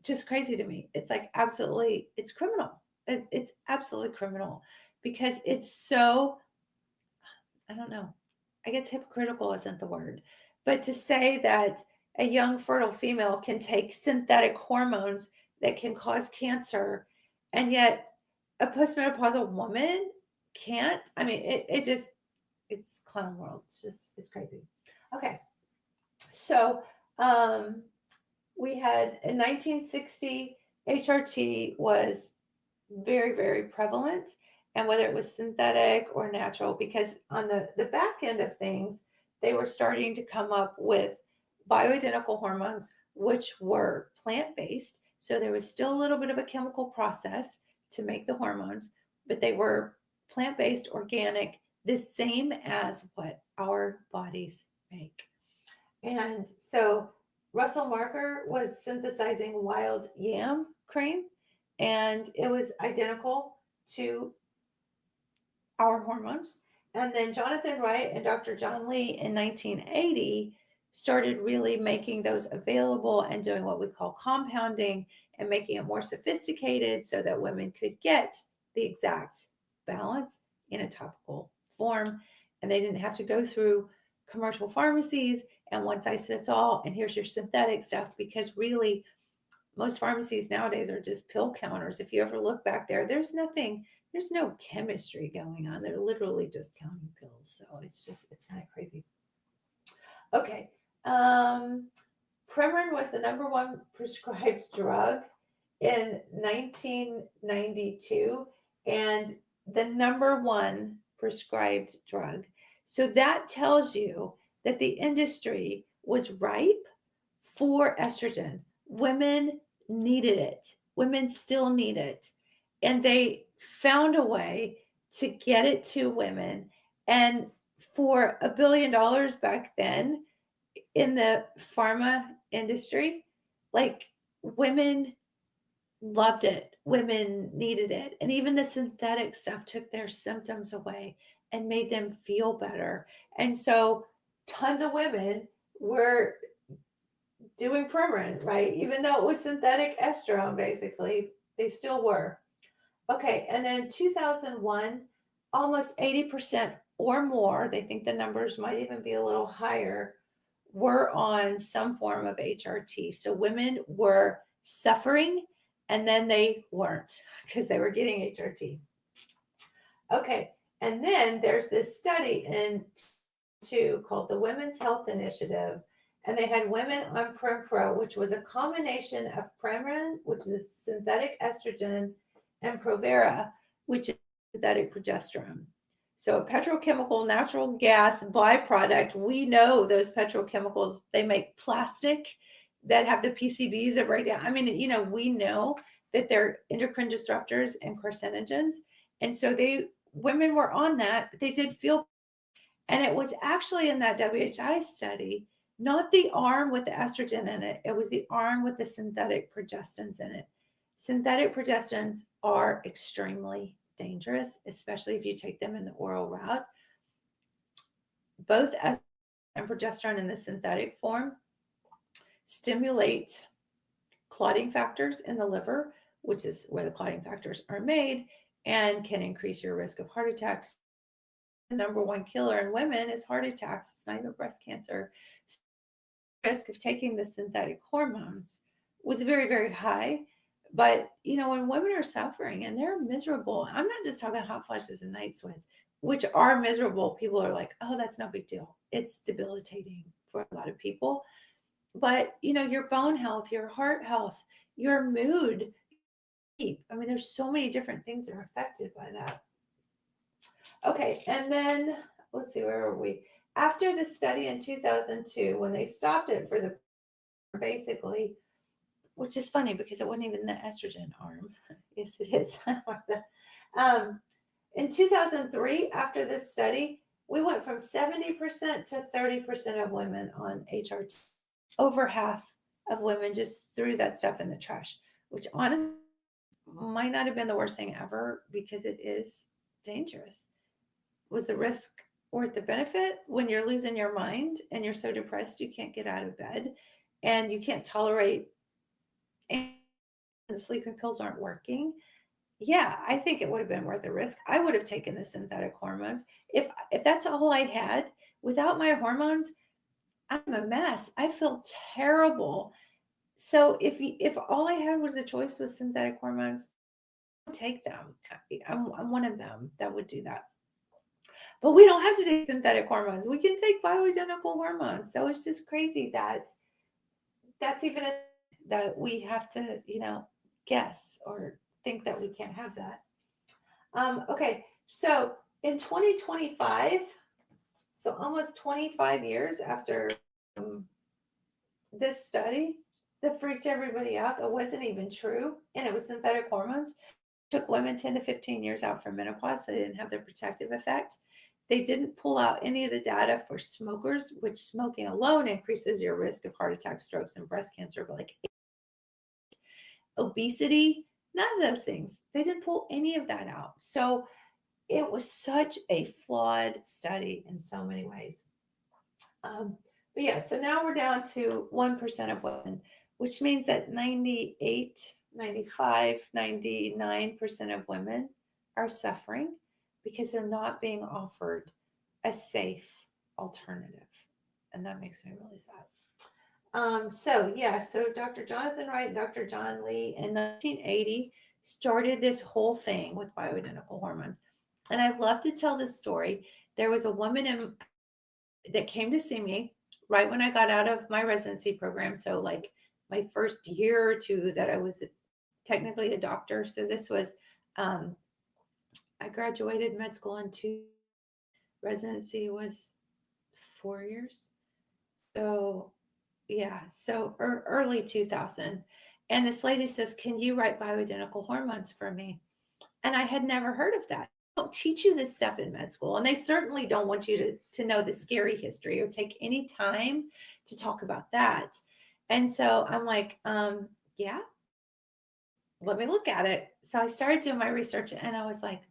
just crazy to me. It's like absolutely, it's criminal. It's absolutely criminal because it's so, I don't know, I guess hypocritical isn't the word, but to say that a young fertile female can take synthetic hormones that can cause cancer, and yet a postmenopausal woman can't. I mean, it just, it's clown world. It's crazy. Okay. So we had in 1960, HRT was very, very prevalent, and whether it was synthetic or natural, because on the back end of things, they were starting to come up with bioidentical hormones, which were plant-based. So there was still a little bit of a chemical process to make the hormones, but they were plant-based, organic, the same as what our bodies make. And so Russell Marker was synthesizing wild yam cream, and it was identical to our hormones. And then Jonathan Wright and Dr. John Lee in 1980 started really making those available and doing what we call compounding and making it more sophisticated so that women could get the exact balance in a topical form. And they didn't have to go through commercial pharmacies and one size fits all, and here's your synthetic stuff, because really most pharmacies nowadays are just pill counters. If you ever look back there, there's no chemistry going on. They're literally just counting pills. So it's kind of crazy. Okay. Um, Premarin was the number one prescribed drug in 1992 and the number one prescribed drug. So that tells you that the industry was ripe for estrogen. Women needed it. Women still need it. And they found a way to get it to women. And for $1 billion back then in the pharma industry, like women loved it. Women needed it. And even the synthetic stuff took their symptoms away and made them feel better. And so tons of women were doing Premarin, right? Even though it was synthetic estrone, basically, they still were. Okay, and then 2001, almost 80% or more, they think the numbers might even be a little higher, were on some form of HRT. So women were suffering and then they weren't because they were getting HRT. Okay, and then there's this study in two called the Women's Health Initiative, and they had women on Prempro, which was a combination of Premarin, which is synthetic estrogen, and Provera, which is synthetic progesterone. So a petrochemical natural gas byproduct, we know those petrochemicals, they make plastic that have the PCBs that break down. I mean, we know that they're endocrine disruptors and carcinogens. And so women were on that, but they did feel, and it was actually in that WHI study, not the arm with the estrogen in it, it was the arm with the synthetic progestins in it. Synthetic progestins are extremely dangerous, especially if you take them in the oral route. Both estrogen and progesterone in the synthetic form stimulate clotting factors in the liver, which is where the clotting factors are made, and can increase your risk of heart attacks. The number one killer in women is heart attacks. It's not even breast cancer. The risk of taking the synthetic hormones was very, very high. But, when women are suffering and they're miserable, I'm not just talking hot flashes and night sweats, which are miserable. People are like, oh, that's no big deal. It's debilitating for a lot of people. But, your bone health, your heart health, your mood, I mean, there's so many different things that are affected by that. Okay, and then let's see, where were we? After the study in 2002, when they stopped it for the basically, which is funny because it wasn't even the estrogen arm. Yes, it is. In 2003, after this study, we went from 70% to 30% of women on HRT. Over half of women just threw that stuff in the trash, which honestly might not have been the worst thing ever because it is dangerous. Was the risk worth the benefit when you're losing your mind and you're so depressed you can't get out of bed and you can't tolerate and the sleeping pills aren't working? Yeah, I think it would have been worth the risk. I would have taken the synthetic hormones. If that's all I had without my hormones, I'm a mess. I feel terrible. So if all I had was the choice with synthetic hormones, I would take them. I'm one of them that would do that. But we don't have to take synthetic hormones. We can take bioidentical hormones. So it's just crazy that that's even that we have to, guess or think that we can't have that. Okay, so in 2025, so almost 25 years after this study that freaked everybody out, that wasn't even true, and it was synthetic hormones, it took women 10 to 15 years out from menopause, so they didn't have the protective effect. They didn't pull out any of the data for smokers, which smoking alone increases your risk of heart attack, strokes, and breast cancer, but like obesity, none of those things. They didn't pull any of that out. So it was such a flawed study in so many ways. But yeah, so now we're down to 1% of women, which means that 98, 95, 99% of women are suffering because they're not being offered a safe alternative. and that makes me really sad. So yeah, so Dr. Jonathan Wright and Dr. John Lee in 1980 started this whole thing with bioidentical hormones. And I love to tell this story. There was a woman that came to see me right when I got out of my residency program. So like my first year or two that I was technically a doctor. So this was, um, I graduated med school in two, residency was 4 years. So yeah, so early 2000. And this lady says, "Can you write bioidentical hormones for me?" And I had never heard of that. They don't teach you this stuff in med school. And they certainly don't want you to know the scary history or take any time to talk about that. And so I'm like, yeah, let me look at it. So I started doing my research and I was like,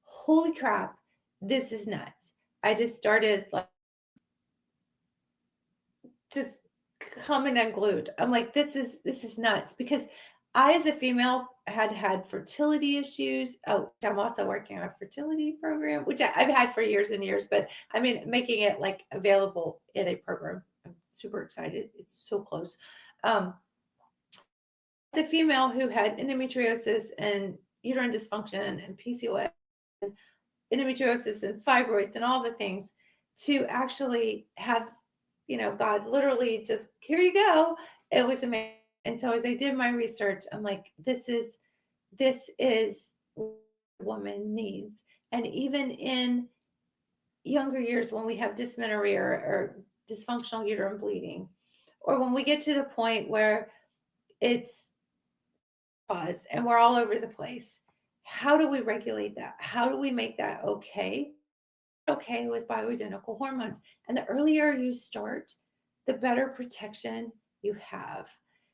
holy crap, this is nuts. I just started like just coming unglued. I'm like, this is nuts because I, as a female, had fertility issues. Oh, I'm also working on a fertility program, which I've had for years and years. But I mean, making it like available in a program, I'm super excited. It's so close. Um, as a female who had endometriosis and uterine dysfunction and PCOS, and endometriosis and fibroids and all the things, to actually have, God literally just, here you go. It was amazing. And so as I did my research, I'm like, this is what a woman needs. And even in younger years when we have dysmenorrhea or dysfunctional uterine bleeding, or when we get to the point where it's pause and we're all over the place, how do we regulate that? How do we make that okay? Okay with bioidentical hormones. And the earlier you start, the better protection you have.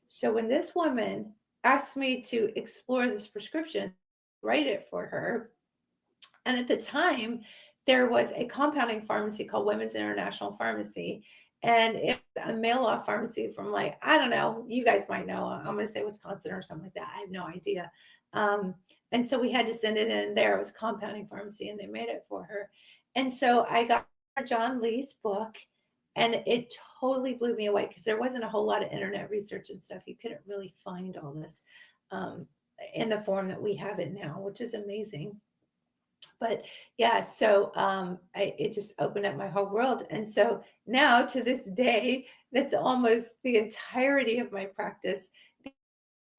So when this woman asked me to explore this prescription, write it for her. And at the time, there was a compounding pharmacy called Women's International Pharmacy. And it's a mail off pharmacy from, like, I don't know, you guys might know. I'm going to say Wisconsin or something like that. I have no idea. Um, and so we had to send it in there. It was a compounding pharmacy and they made it for her. And so I got John Lee's book and it totally blew me away because there wasn't a whole lot of internet research and stuff. You couldn't really find all this um, in the form that we have it now, which is amazing. But yeah, so it just opened up my whole world. And so now to this day, that's almost the entirety of my practice,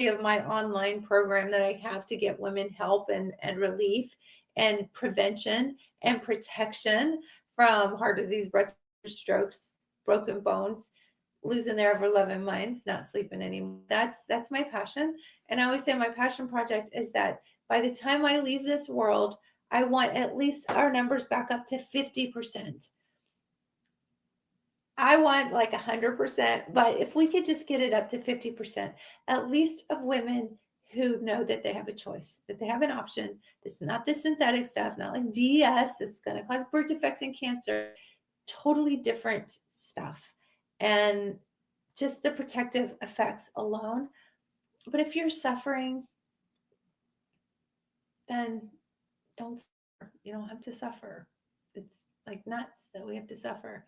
of my online program that I have to get women help and relief and prevention and protection from heart disease, breast strokes, broken bones, losing their ever loving minds, not sleeping anymore. That's my passion. And I always say my passion project is that by the time I leave this world, I want at least our numbers back up to 50%. I want like 100%, but if we could just get it up to 50%, at least of women who know that they have a choice, that they have an option. It's not the synthetic stuff, not like DS, it's going to cause birth defects and cancer, totally different stuff. And just the protective effects alone. But if you're suffering, then don't suffer. You don't have to suffer. It's like nuts that we have to suffer.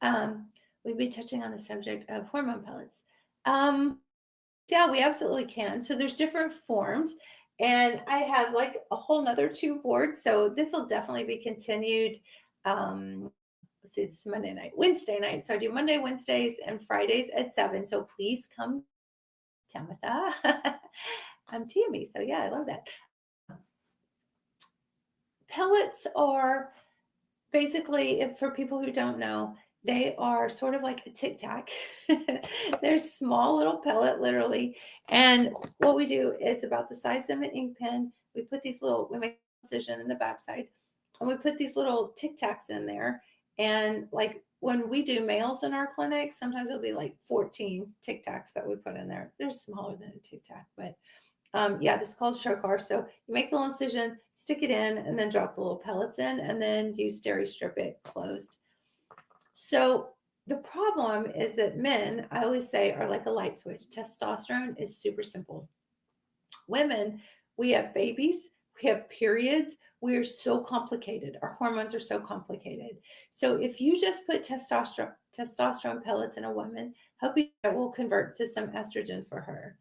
Um, we'd be touching on the subject of hormone pellets. Um, yeah, we absolutely can. So there's different forms, and I have like a whole nother two boards. So this will definitely be continued. Let's see, this is Monday night, Wednesday night. So I do Monday, Wednesdays, and Fridays at 7. So please come, Tamitha. I'm Tammy. So yeah, I love that. Pellets are basically, for people who don't know, they are sort of like a tic tac. They're small little pellet, literally. And what we do is about the size of an ink pen. We make a incision in the backside, and we put these little tic tacs in there. And like when we do males in our clinic, sometimes it'll be like 14 tic tacs that we put in there. They're smaller than a tic tac, but yeah, this is called Shokar. So you make the little incision, stick it in, and then drop the little pellets in, and then you steri strip it closed. So the problem is that men, I always say, are like a light switch. Testosterone is super simple. Women, we have babies We have periods. We are so complicated. Our hormones are so complicated. So if you just put testosterone pellets in a woman, hoping it will convert to some estrogen for her,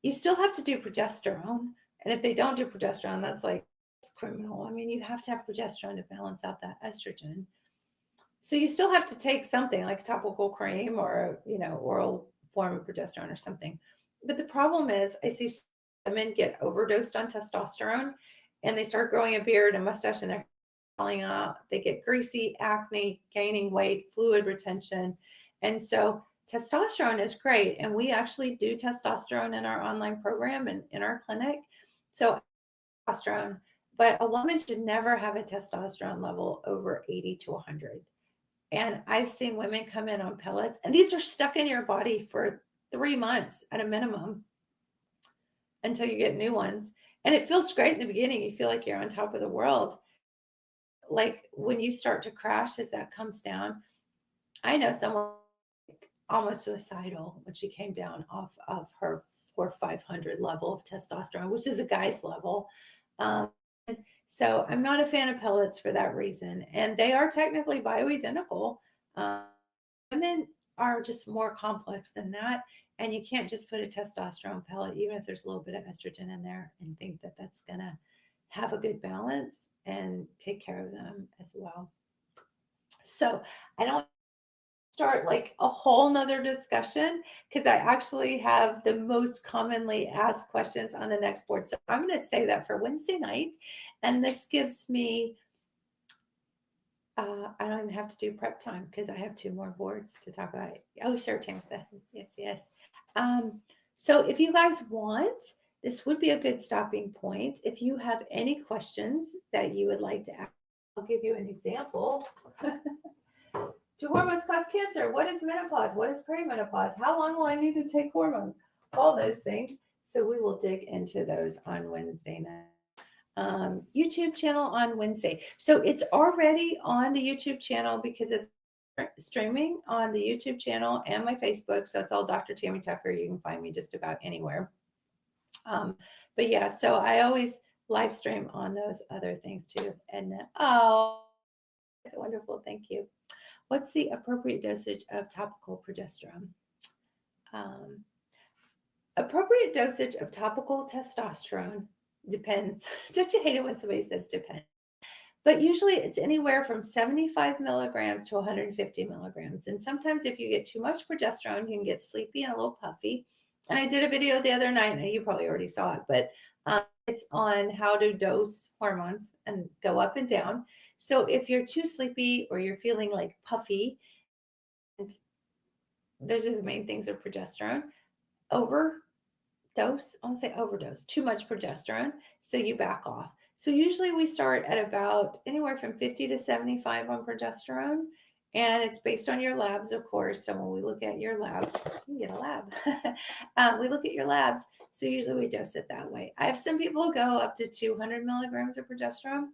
you still have to do progesterone. And if they don't do progesterone, that's like it's criminal. I mean, you have to have progesterone to balance out that estrogen. So you still have to take something like a topical cream or, oral form of progesterone or something. But the problem is I see women get overdosed on testosterone and they start growing a beard and mustache and they're falling out. They get greasy, acne, gaining weight, fluid retention. And so testosterone is great. And we actually do testosterone in our online program and in our clinic. So testosterone, but a woman should never have a testosterone level over 80 to 100. And I've seen women come in on pellets, and these are stuck in your body for 3 months at a minimum until you get new ones. And it feels great in the beginning. You feel like you're on top of the world. Like when you start to crash as that comes down, I know someone almost suicidal when she came down off of her 4,500 level of testosterone, which is a guy's level. Um, so I'm not a fan of pellets for that reason. And they are technically bioidentical. Um, Women are just more complex than that. And you can't just put a testosterone pellet, even if there's a little bit of estrogen in there, and think that that's going to have a good balance and take care of them as well. So I don't start like a whole nother discussion because I actually have the most commonly asked questions on the next board. So I'm going to say that for Wednesday night. And this gives me, I don't even have to do prep time because I have two more boards to talk about. Oh, sure, Timothy. Yes, yes. Um, so if you guys want, this would be a good stopping point. If you have any questions that you would like to ask, I'll give you an example. Do hormones cause cancer? What is menopause? What is perimenopause? How long will I need to take hormones? All those things. So we will dig into those on Wednesday night. YouTube channel on Wednesday. So it's already on the YouTube channel because it's streaming on the YouTube channel and my Facebook. So it's all Dr. Tammy Tucker. You can find me just about anywhere. But yeah, so I always live stream on those other things too. And oh, it's wonderful. Thank you. What's the appropriate dosage of topical progesterone? Um, Appropriate dosage of topical testosterone depends. Don't you hate it when somebody says depends? But usually it's anywhere from 75 milligrams to 150 milligrams. And sometimes if you get too much progesterone, you can get sleepy and a little puffy. And I did a video the other night, and you probably already saw it, but it's on how to dose hormones and go up and down. So if you're too sleepy or you're feeling like puffy, and those are the main things of progesterone. Overdose, I want to say overdose, too much progesterone. So you back off. So usually we start at about anywhere from 50 to 75 on progesterone. And it's based on your labs, of course. So when we look at your labs, you get a lab. We look at your labs. So usually we dose it that way. I have some people who go up to 200 milligrams of progesterone.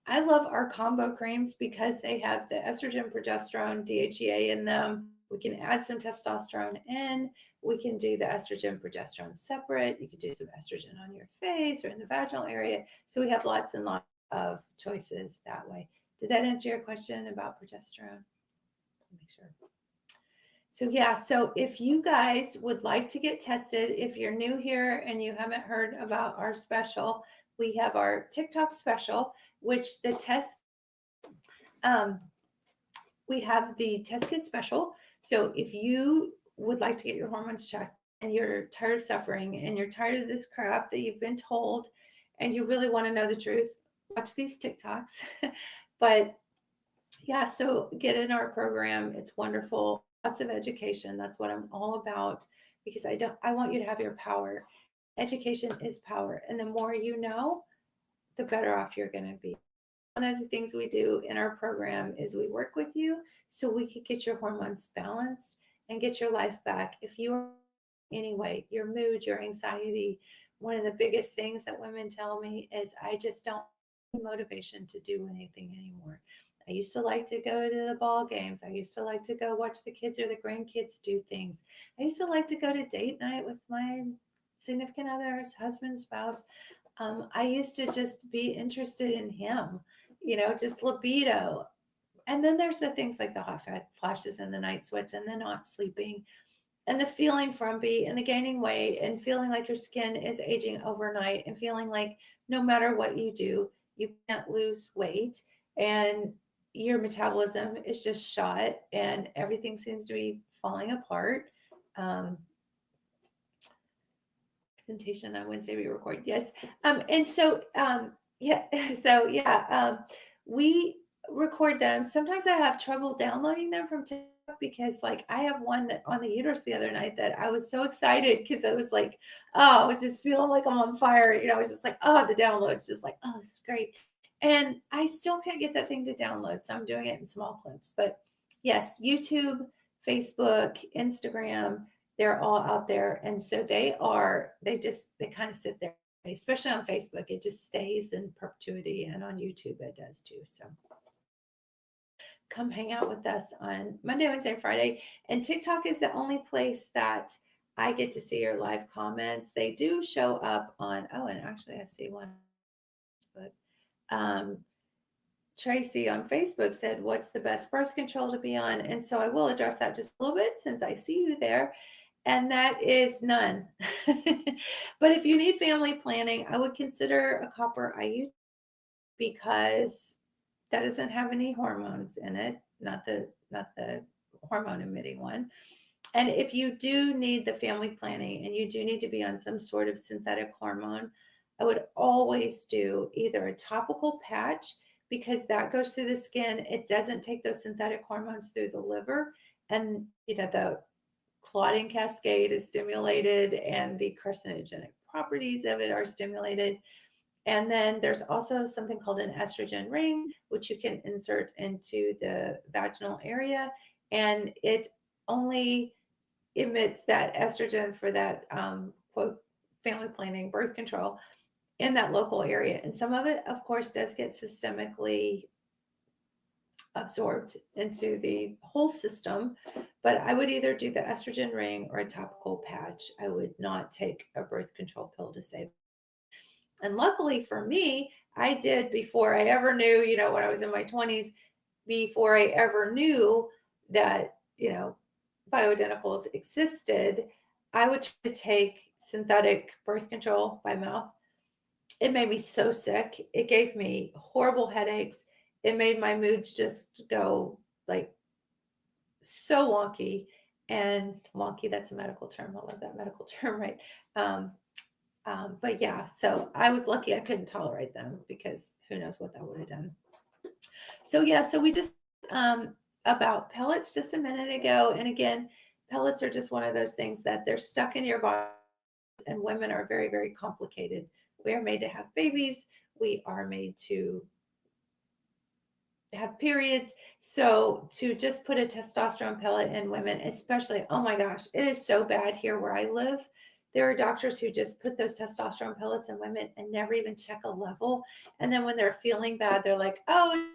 I love our combo creams because they have the estrogen, progesterone, DHEA in them. We can add some testosterone in. We can do the estrogen, progesterone separate. You can do some estrogen on your face or in the vaginal area. So we have lots and lots of choices that way. Did that answer your question about progesterone? Make sure. So yeah, so if you guys would like to get tested, if you're new here and you haven't heard about our special, we have our TikTok special, which the test, we have the test kit special. So if you would like to get your hormones checked and you're tired of suffering and you're tired of this crap that you've been told and you really want to know the truth, watch these TikToks. But yeah, so get in our program. It's wonderful. Lots of education. That's what I'm all about because I want you to have your power. Education is power. And the more you know, the better off you're going to be. One of the things we do in our program is we work with you so we can get your hormones balanced and get your life back. If you are anyway, your mood, your anxiety, one of the biggest things that women tell me is I just don't have motivation to do anything anymore. I used to like to go to the ball games. I used to like to go watch the kids or the grandkids do things. I used to like to go to date night with my significant other, husband, spouse. I used to just be interested in him, just libido. And then there's the things like the hot fat flashes and the night sweats and the not sleeping and the feeling frumpy and the gaining weight and feeling like your skin is aging overnight and feeling like no matter what you do, you can't lose weight and your metabolism is just shot and everything seems to be falling apart. Um, Presentation on Wednesday we record. Yes. And so yeah, so yeah, we record them. Sometimes I have trouble downloading them from TikTok because like I have one that on the uterus the other night that I was so excited because I was like, oh, I was just feeling like I'm on fire. I was just like, oh, the download's just like, oh, this is great. And I still can't get that thing to download. So I'm doing it in small clips. But yes, YouTube, Facebook, Instagram, they're all out there. And so they kind of sit there, especially on Facebook, it just stays in perpetuity. And on YouTube, it does too. So come hang out with us on Monday, Wednesday, Friday. And TikTok is the only place that I get to see your live comments. They do show up on, oh, and actually, I see one on Facebook. Tracy on Facebook said, what's the best birth control to be on? And so I will address that just a little bit since I see you there. And that is none. But if you need family planning, I would consider a copper IU because that doesn't have any hormones in it, not the hormone emitting one. And if you do need the family planning and you do need to be on some sort of synthetic hormone, I would always do either a topical patch because that goes through the skin. It doesn't take those synthetic hormones through the liver. And, the clotting cascade is stimulated and the carcinogenic properties of it are stimulated. And then there's also something called an estrogen ring, which you can insert into the vaginal area. And it only emits that estrogen for that quote family planning birth control in that local area. And some of it, of course, does get systemically absorbed into the whole system. But I would either do the estrogen ring or a topical patch. I would not take a birth control pill to save. And luckily for me, I did before I ever knew, when I was in my 20s, before I ever knew that, bioidenticals existed, I would try to take synthetic birth control by mouth. It made me so sick. It gave me horrible headaches. It made my moods just go like so wonky. And wonky, that's a medical term. I love that medical term, right? Um, but yeah, so I was lucky I couldn't tolerate them because who knows what that would have done. So yeah, so we just about pellets just a minute ago. And again, pellets are just one of those things that they're stuck in your body, and women are very, very complicated. We are made to have babies. We are made to have periods. So to just put a testosterone pellet in women, especially, oh my gosh, it is so bad here where I live. There are doctors who just put those testosterone pellets in women and never even check a level. And then when they're feeling bad, they're like, oh,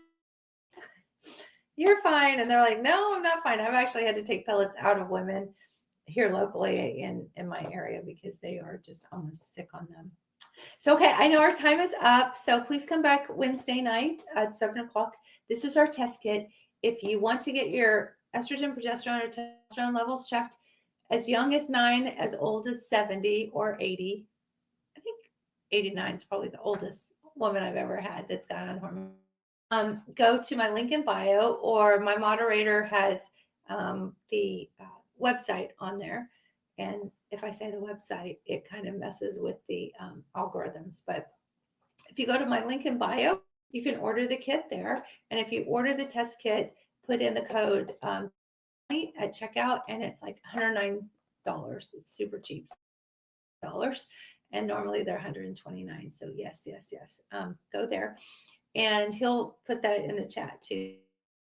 you're fine. And they're like, no, I'm not fine. I've actually had to take pellets out of women here locally in my area because they are just almost sick on them. So, okay, I know our time is up. So please come back Wednesday night at 7 o'clock. This is our test kit. If you want to get your estrogen, progesterone, or testosterone levels checked as young as 9, as old as 70 or 80, I think 89 is probably the oldest woman I've ever had that's got on hormone. Go to my link in bio, or my moderator has the website on there. And if I say the website, it kind of messes with the algorithms. But if you go to my link in bio, you can order the kit there. And if you order the test kit, put in the code at checkout, and it's like $109. It's super cheap dollars. And normally they're $129. So yes, yes, yes. Go there. And he'll put that in the chat too.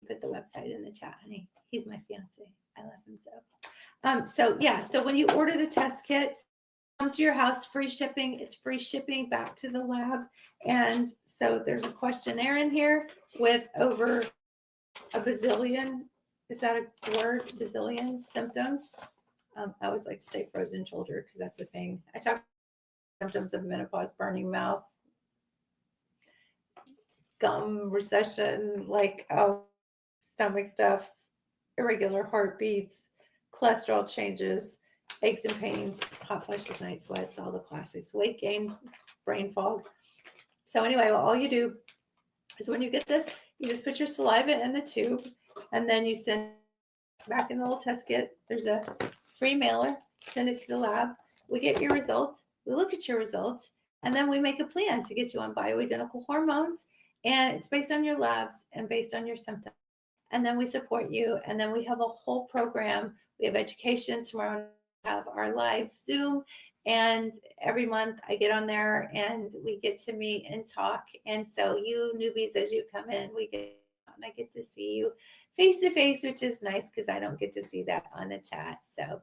Put the website in the chat, honey. He's my fiance. I love him so. So yeah, so when you order the test kit, it comes to your house, free shipping. It's free shipping back to the lab. And so there's a questionnaire in here with over a bazillion. Is that a word? Bazillion symptoms. I always like to say frozen shoulder because that's a thing. I talk symptoms of menopause, burning mouth, gum recession, like stomach stuff, irregular heartbeats, cholesterol changes, aches and pains, hot flashes, night sweats, all the classics, weight gain, brain fog. So anyway, well, all you do is when you get this, you just put your saliva in the tube, and then you send back in the little test kit. There's a free mailer. Send it to the lab. We get your results. We look at your results, and then we make a plan to get you on bioidentical hormones. And it's based on your labs and based on your symptoms. And then we support you. And then we have a whole program. We have education. Tomorrow we have our live Zoom. And every month I get on there and we get to meet and talk. And so you newbies, as you come in, we get and I get to see you face to face, which is nice because I don't get to see that on the chat. So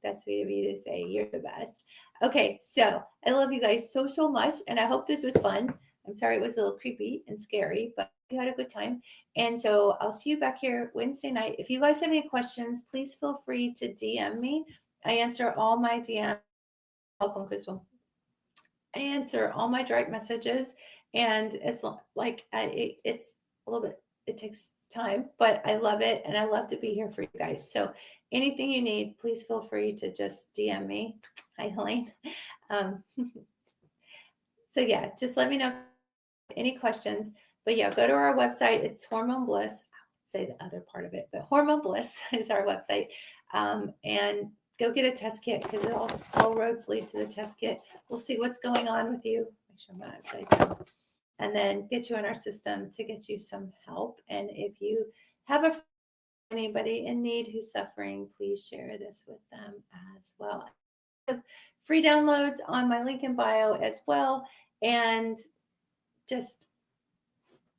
that's sweet of you to say. You're the best. Okay, so I love you guys so, so much. And I hope this was fun. I'm sorry it was a little creepy and scary, but you had a good time. And so I'll see you back here Wednesday night. If you guys have any questions, please feel free to DM me. I answer all my DMs. Welcome, Crystal. I answer all my direct messages, and it's like it's a little bit. It takes time, but I love it, and I love to be here for you guys. So anything you need, please feel free to just DM me. Hi, Helene. So yeah, just let me know any questions. But yeah, go to our website. It's Hormone Bliss. I would say the other part of it, but Hormone Bliss is our website. And go get a test kit because all roads lead to the test kit. We'll see what's going on with you. Make sure I'm not upside down. And then get you in our system to get you some help. And if you have anybody in need who's suffering, please share this with them as well. I have free downloads on my link in bio as well. And just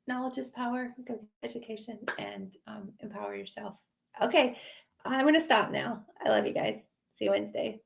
knowledge is power. Go get education and empower yourself. Okay, I'm going to stop now. I love you guys. See you Wednesday.